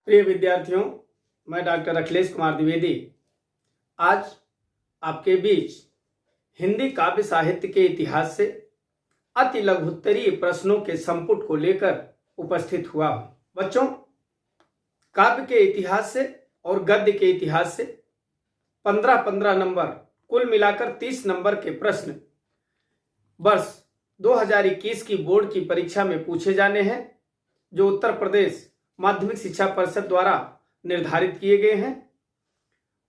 प्रिय विद्यार्थियों, मैं डॉक्टर अखिलेश कुमार द्विवेदी आज आपके बीच हिंदी काव्य साहित्य के इतिहास से अति लघुत्तरीय प्रश्नों के संपुट को लेकर उपस्थित हुआ हूं। बच्चों, काव्य के इतिहास से और गद्य के इतिहास से 15-15 नंबर कुल मिलाकर 30 नंबर के प्रश्न वर्ष 2021 की बोर्ड की परीक्षा में पूछे जाने हैं, जो उत्तर प्रदेश माध्यमिक शिक्षा परिषद द्वारा निर्धारित किए गए हैं।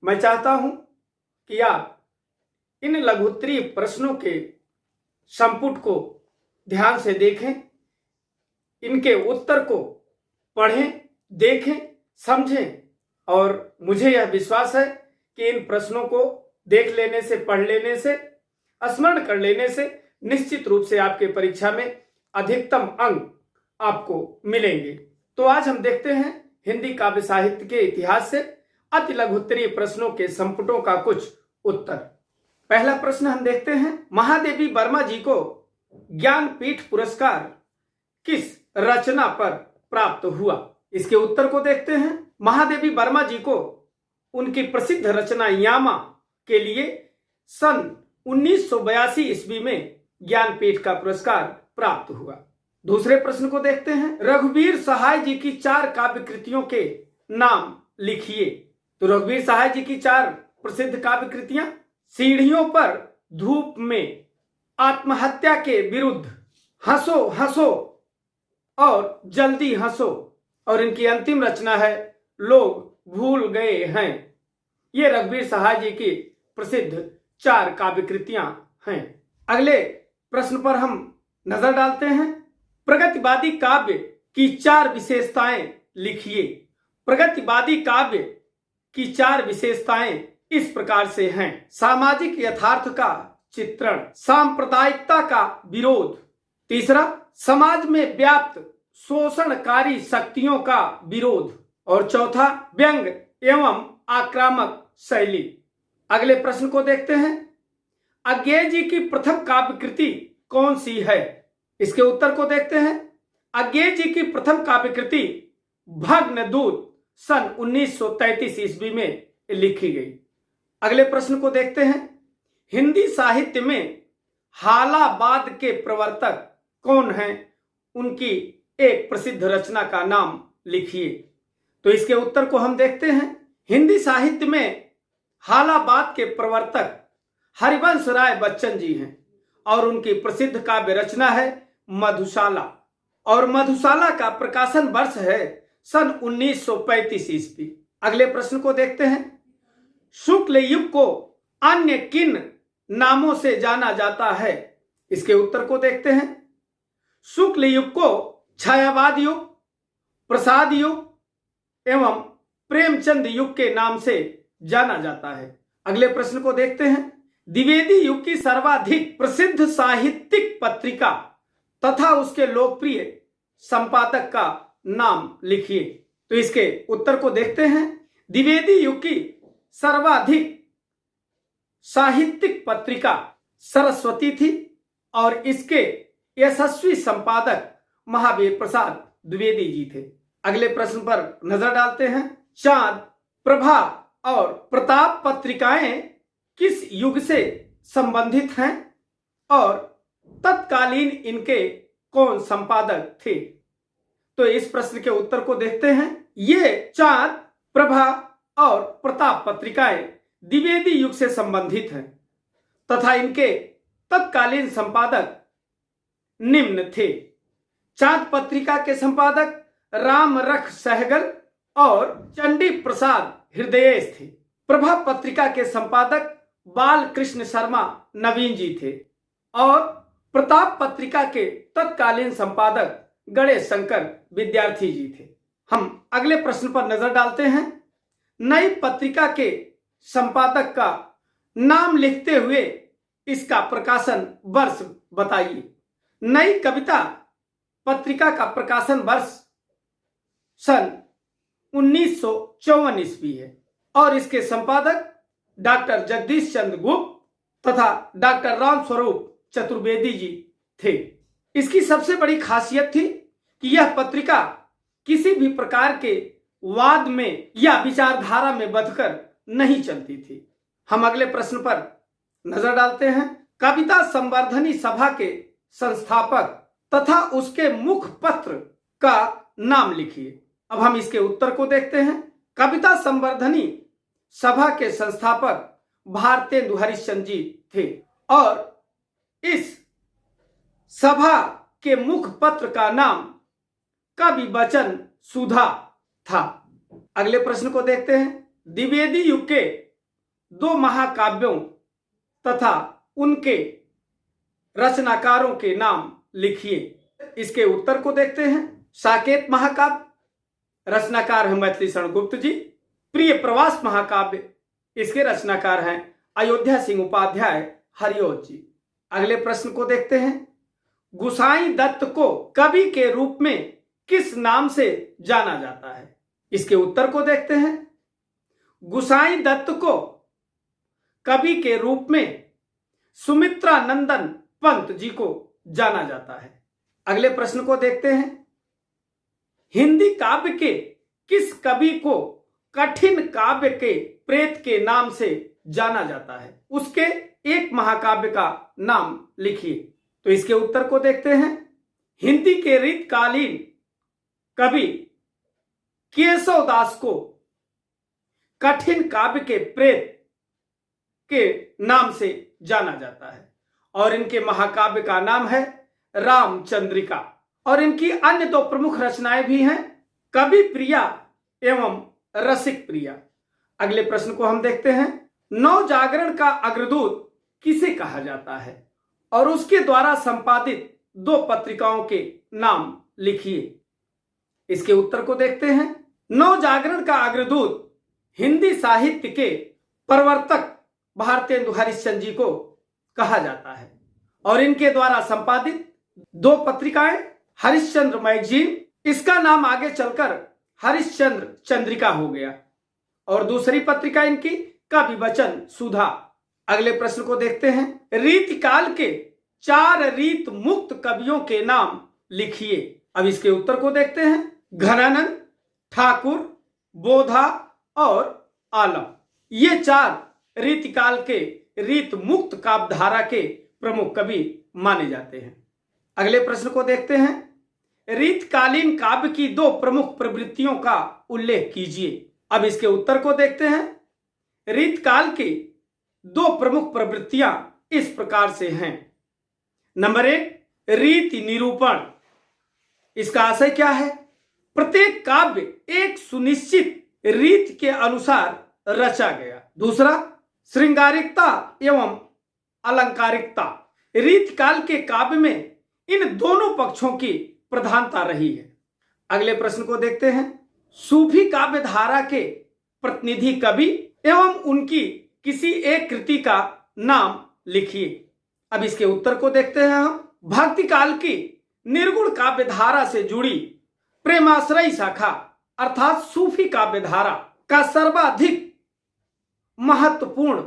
मैं चाहता हूं कि आप इन लघुत्तरीय प्रश्नों के संपुट को ध्यान से देखें, इनके उत्तर को पढ़ें, देखें, समझें और मुझे यह विश्वास है कि इन प्रश्नों को देख लेने से, पढ़ लेने से, स्मरण कर लेने से निश्चित रूप से आपके परीक्षा में अधिकतम अंक आपको मिलेंगे। तो आज हम देखते हैं हिंदी काव्य साहित्य के इतिहास से अति लघुत्तरीय प्रश्नों के संपुटों का कुछ उत्तर। पहला प्रश्न हम देखते हैं, महादेवी वर्मा जी को ज्ञानपीठ पुरस्कार किस रचना पर प्राप्त हुआ? इसके उत्तर को देखते हैं। महादेवी वर्मा जी को उनकी प्रसिद्ध रचना यामा के लिए सन 1982 ईस्वी में ज्ञानपीठ का पुरस्कार प्राप्त हुआ। दूसरे प्रश्न को देखते हैं, रघुवीर सहाय जी की 4 काव्य कृतियों के नाम लिखिए। तो रघुवीर सहाय जी की 4 प्रसिद्ध काव्य कृतियां, सीढ़ियों पर धूप में, आत्महत्या के विरुद्ध, हंसो हंसो और जल्दी हंसो, और इनकी अंतिम रचना है लोग भूल गए हैं। ये रघुवीर सहाय जी की प्रसिद्ध 4 काव्य कृतियां हैं। अगले प्रश्न पर हम नजर डालते हैं, प्रगतिवादी काव्य की 4 विशेषताएं लिखिए। प्रगतिवादी काव्य की 4 विशेषताएं इस प्रकार से हैं, सामाजिक यथार्थ का चित्रण, सांप्रदायिकता का विरोध, तीसरा समाज में व्याप्त शोषणकारी शक्तियों का विरोध, और चौथा व्यंग एवं आक्रामक शैली। अगले प्रश्न को देखते हैं, अज्ञेय जी की प्रथम काव्य कृति कौन सी है? इसके उत्तर को देखते हैं। अज्ञेय जी की प्रथम काव्य कृति भग्नदूत सन 1933 ईस्वी में लिखी गई। अगले प्रश्न को देखते हैं, हिंदी साहित्य में हालाबाद के प्रवर्तक कौन हैं? उनकी एक प्रसिद्ध रचना का नाम लिखिए। तो इसके उत्तर को हम देखते हैं। हिंदी साहित्य में हालाबाद के प्रवर्तक हरिवंश राय बच्चन जी हैं और उनकी प्रसिद्ध काव्य रचना है मधुशाला, और मधुशाला का प्रकाशन वर्ष है सन 1935 ईस्वी। अगले प्रश्न को देखते हैं, शुक्ल युग को अन्य किन नामों से जाना जाता है? इसके उत्तर को देखते हैं। शुक्ल युग को छायावाद युग, प्रसाद युग एवं प्रेमचंद युग के नाम से जाना जाता है। अगले प्रश्न को देखते हैं, द्विवेदी युग की सर्वाधिक प्रसिद्ध साहित्यिक पत्रिका तथा उसके लोकप्रिय संपादक का नाम लिखिए। तो इसके उत्तर को देखते हैं। द्विवेदी युग की सर्वाधिक साहित्यिक पत्रिका सरस्वती थी और इसके यशस्वी संपादक महावीर प्रसाद द्विवेदी जी थे। अगले प्रश्न पर नजर डालते हैं, चांद, प्रभा और प्रताप पत्रिकाएं किस युग से संबंधित हैं और तत्कालीन इनके कौन संपादक थे? तो इस प्रश्न के उत्तर को देखते हैं। ये चांद, प्रभा और प्रताप पत्रिकाएं द्विवेदी युग से संबंधित हैं तथा इनके तत्कालीन संपादक निम्न थे। चांद पत्रिका के संपादक रामरख सहगल और चंडी प्रसाद हृदयेश थे। प्रभा पत्रिका के संपादक बालकृष्ण शर्मा नवीन जी थे और प्रताप पत्रिका के तत्कालीन संपादक गणेश शंकर विद्यार्थी जी थे। हम अगले प्रश्न पर नजर डालते हैं, नई पत्रिका के संपादक का नाम लिखते हुए इसका प्रकाशन वर्ष बताइए। नई कविता पत्रिका का प्रकाशन वर्ष सन 1954 ईस्वी है और इसके संपादक डॉक्टर जगदीश चंद्र गुप्त तथा डॉक्टर रामस्वरूप चतुर्वेदी जी थे। इसकी सबसे बड़ी खासियत थी कि यह पत्रिका किसी भी प्रकार के वाद में या विचारधारा में बंधकर नहीं चलती थी। हम अगले प्रश्न पर नजर डालते हैं। कविता संवर्धनी सभा के संस्थापक तथा उसके मुखपत्र का नाम लिखिए। अब हम इसके उत्तर को देखते हैं। कविता संवर्धनी सभा के संस्थापक भारतेंदु हरिश्चंद्र जी थे और इस सभा के मुखपत्र का नाम कवि वचन सुधा था। अगले प्रश्न को देखते हैं। द्विवेदी युग के दो महाकाव्यों तथा उनके रचनाकारों के नाम लिखिए। इसके उत्तर को देखते हैं। साकेत महाकाव्य, रचनाकार हैं मैथिली शरण गुप्त जी। प्रिय प्रवास महाकाव्य, इसके रचनाकार हैं अयोध्या सिंह उपाध्याय हरिओत जी। अगले प्रश्न को देखते हैं। गुसाई दत्त को कवि के रूप में किस नाम से जाना जाता है? इसके उत्तर को देखते हैं। गुसाई दत्त को कवि के रूप में सुमित्रा नंदन पंत जी को जाना जाता है। अगले प्रश्न को देखते हैं। हिंदी काव्य के किस कवि को कठिन काव्य के प्रेत के नाम से जाना जाता है? उसके एक महाकाव्य का नाम लिखिए। तो इसके उत्तर को देखते हैं। हिंदी के रीतकालीन कवि केशव दास को कठिन काव्य के प्रेत के नाम से जाना जाता है और इनके महाकाव्य का नाम है रामचंद्रिका। और इनकी अन्य दो प्रमुख रचनाएं भी हैं, कवि प्रिया एवं रसिक प्रिया। अगले प्रश्न को हम देखते हैं। नवजागरण का अग्रदूत किसे कहा जाता है और उसके द्वारा संपादित दो पत्रिकाओं के नाम लिखिए। इसके उत्तर को देखते हैं। नवजागरण का अग्रदूत हिंदी साहित्य के प्रवर्तक भारतेंदु हरिश्चंद्र जी को कहा जाता है और इनके द्वारा संपादित दो पत्रिकाएं हरिश्चंद्र मैगजीन, इसका नाम आगे चलकर हरिश्चंद्र चंद्रिका हो गया, और दूसरी पत्रिका इनकी कवि वचन सुधा। अगले प्रश्न को देखते हैं। रीतिकाल के 4 रीत मुक्त कवियों के नाम लिखिए। अब इसके उत्तर को देखते हैं। घनानंद, ठाकुर, बोधा और आलम, ये 4 रीतिकाल के रीत मुक्त काव्य धारा के प्रमुख कवि माने जाते हैं। अगले प्रश्न को देखते हैं। रीतकालीन काव्य की 2 प्रमुख प्रवृत्तियों का उल्लेख कीजिए। अब इसके उत्तर को देखते हैं। रीतकाल की 2 प्रमुख प्रवृत्तियां इस प्रकार से हैं। नंबर 1, रीति निरूपण। इसका आशय क्या है? प्रत्येक काव्य एक सुनिश्चित रीत के अनुसार रचा गया। दूसरा, श्रृंगारिकता एवं अलंकारिकता। रीतकाल के काव्य में इन दोनों पक्षों की प्रधानता रही है। अगले प्रश्न को देखते हैं। सूफी काव्य धारा के प्रतिनिधि कवि एवं उनकी किसी एक कृति का नाम लिखिए। अब इसके उत्तर को देखते हैं हम। भक्ति काल की निर्गुण काव्य धारा से जुड़ी प्रेमाश्रयी शाखा अर्थात सूफी काव्य धारा का सर्वाधिक महत्वपूर्ण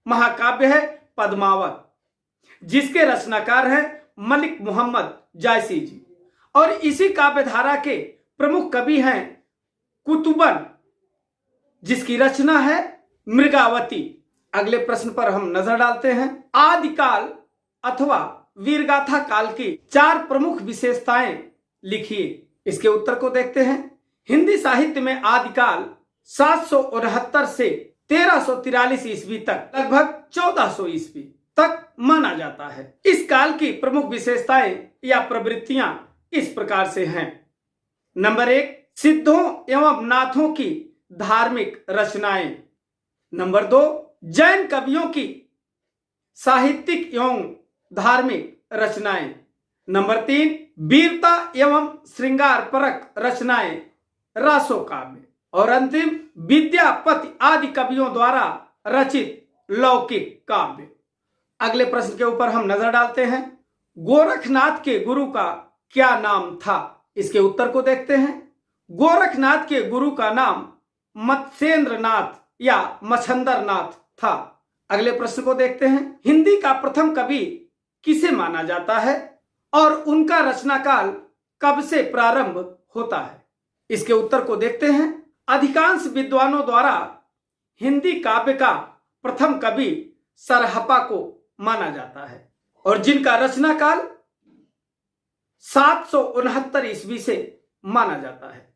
महाकाव्य है पद्मावत, जिसके रचनाकार हैं मलिक मोहम्मद जायसी जी, और इसी काव्य धारा के प्रमुख कवि हैं कुतुबन, जिसकी रचना है मृगावती। अगले प्रश्न पर हम नजर डालते हैं। आदिकाल अथवा वीरगाथा काल की 4 प्रमुख विशेषताएं लिखिए। इसके उत्तर को देखते हैं। हिंदी साहित्य में आदिकाल 769 से 1343 ईस्वी तक लगभग 1400 ईस्वी तक माना जाता है। इस काल की प्रमुख विशेषताएं या प्रवृत्तियां इस प्रकार से हैं। नंबर 1, सिद्धों एवं नाथों की धार्मिक रचनाएं। नंबर 2, जैन कवियों की साहित्यिक एवं धार्मिक रचनाएं। नंबर 3, वीरता एवं श्रृंगार परक रचनाएं रासो काव्य। और अंतिम, विद्यापति आदि कवियों द्वारा रचित लौकिक काव्य। अगले प्रश्न के ऊपर हम नजर डालते हैं। गोरखनाथ के गुरु का क्या नाम था? इसके उत्तर को देखते हैं। गोरखनाथ के गुरु का नाम मत्स्येंद्रनाथ या मच्छंदरनाथ था। अगले प्रश्न को देखते हैं। हिंदी का प्रथम कवि किसे माना जाता है और उनका रचनाकाल कब से प्रारंभ होता है? इसके उत्तर को देखते हैं। अधिकांश विद्वानों द्वारा हिंदी काव्य का प्रथम कवि सरहपा को माना जाता है और जिनका रचना काल 769 ईस्वी से माना जाता है।